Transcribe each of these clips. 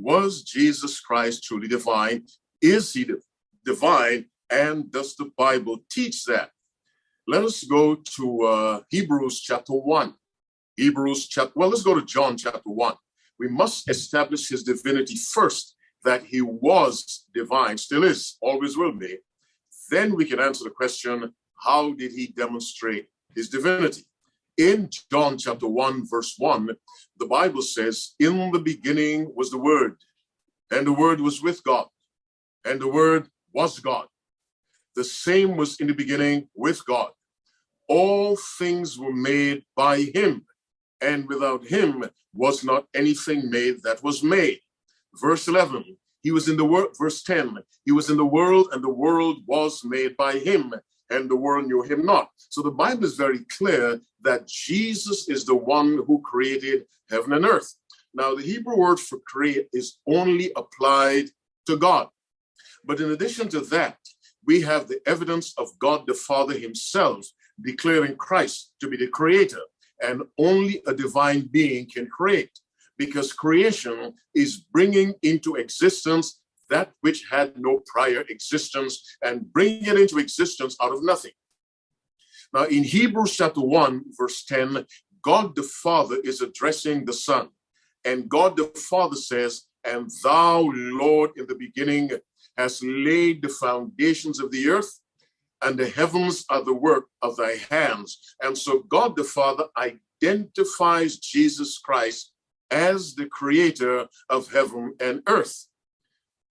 Was Jesus Christ truly divine? Is he divine? And does the Bible teach that? Let us go to Hebrews chapter 1. Let's go to John chapter 1. We must establish his divinity first, that he was divine, still is, always will be. Then we can answer the question, how did he demonstrate his divinity? In John chapter 1, verse 1, the Bible says, in the beginning was the Word, and the Word was with God, and the Word was God. The same was in the beginning with God. All things were made by him, and without him was not anything made that was made. Verse 11, he was in the world. Verse 10, he was in the world, and the world was made by him, and the world knew him not. So the Bible is very clear that Jesus is the one who created heaven and earth. Now, the Hebrew word for create is only applied to God. But in addition to that, we have the evidence of God the Father himself declaring Christ to be the creator, and only a divine being can create, because creation is bringing into existence that which had no prior existence and bringing it into existence out of nothing. Now, in Hebrews chapter 1, verse 10, God the Father is addressing the Son, and God the Father says, and thou, Lord, in the beginning hast laid the foundations of the earth, and the heavens are the work of thy hands. And so God the Father identifies Jesus Christ as the creator of heaven and earth.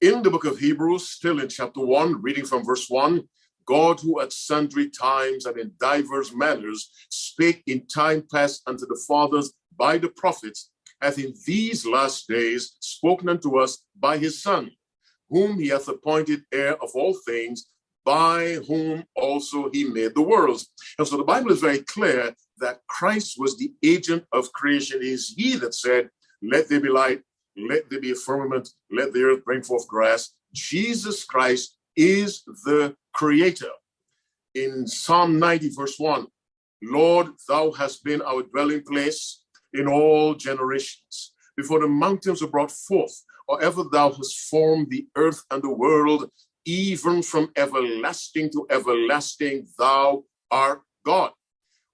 In the book of Hebrews, still in chapter 1, reading from verse 1, God, who at sundry times and in divers manners spake in time past unto the fathers by the prophets, hath in these last days spoken unto us by his Son, whom he hath appointed heir of all things, by whom also he made the worlds. And so the Bible is very clear that Christ was the agent of creation. It is he that said, let there be light, let there be a firmament, let the earth bring forth grass. Jesus Christ is the creator. In Psalm 90, verse 1, Lord, thou hast been our dwelling place in all generations. Before the mountains were brought forth, or ever thou hast formed the earth and the world, even from everlasting to everlasting, thou art God.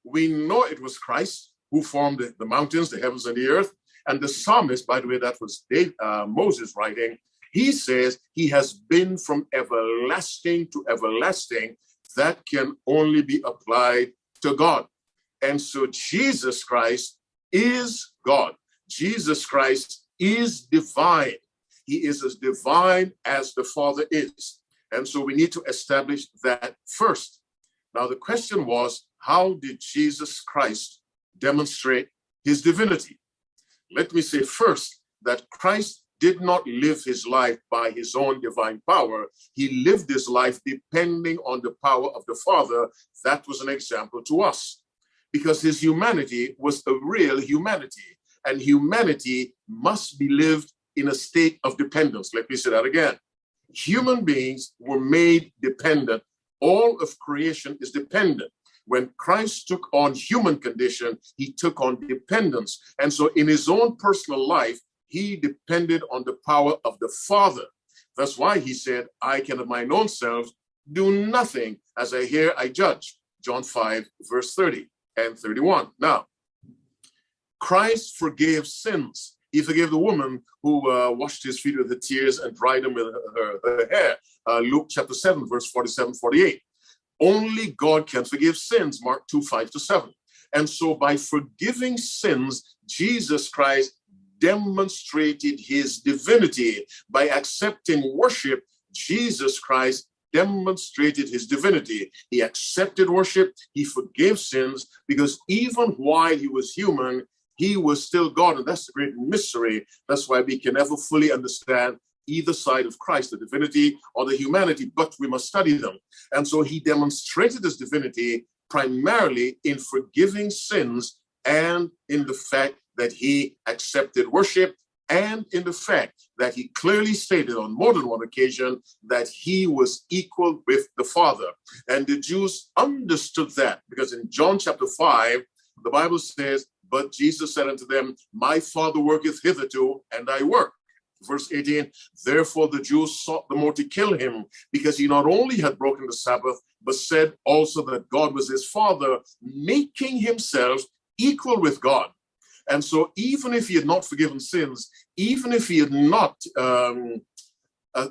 We know it was Christ who formed the mountains, the heavens, and the earth. And the psalmist, by the way, that was Moses writing, he says he has been from everlasting to everlasting. That can only be applied to God. And so Jesus Christ is God. Jesus Christ is divine. He is as divine as the Father is. And so we need to establish that first. Now, the question was, how did Jesus Christ demonstrate his divinity? Let me say first that Christ did not live his life by his own divine power. He lived his life depending on the power of the Father. That was an example to us, because his humanity was a real humanity, and humanity must be lived in a state of dependence. Let me say that again. Human beings were made dependent. All of creation is dependent. When Christ took on human condition, he took on dependence. And so in his own personal life, he depended on the power of the Father. That's why he said, I can of mine own self do nothing. As I hear, I judge. John 5, verse 30 and 31. Now, Christ forgave sins. He forgave the woman who washed his feet with her tears and dried them with her hair. Luke chapter 7, verse 47, 48. Only God can forgive sins, Mark 2, 5-7. And so by forgiving sins, Jesus Christ demonstrated his divinity. By accepting worship, Jesus Christ demonstrated his divinity. He accepted worship, he forgave sins, because even while he was human, he was still God, and that's the great mystery. That's why we can never fully understand either side of Christ, the divinity or the humanity, but we must study them. And so he demonstrated his divinity primarily in forgiving sins and in the fact that he accepted worship and in the fact that he clearly stated on more than one occasion that he was equal with the Father. And the Jews understood that, because in John chapter 5, the Bible says, but Jesus said unto them, my Father worketh hitherto, and I work. Verse 18, therefore the Jews sought the more to kill him, because he not only had broken the Sabbath, but said also that God was his father, making himself equal with God. And so even if he had not forgiven sins, even if he had not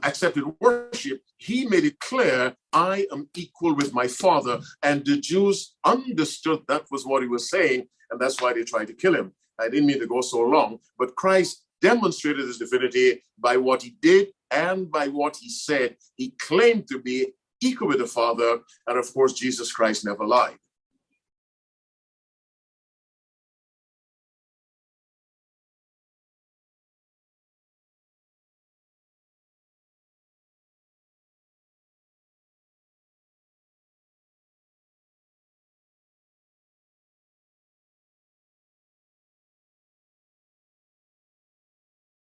accepted worship, he made it clear, I am equal with my father. And the Jews understood that was what he was saying, and that's why they tried to kill him. I didn't mean to go so long, but Christ demonstrated his divinity by what he did and by what he said. He claimed to be equal with the Father, and of course, Jesus Christ never lied.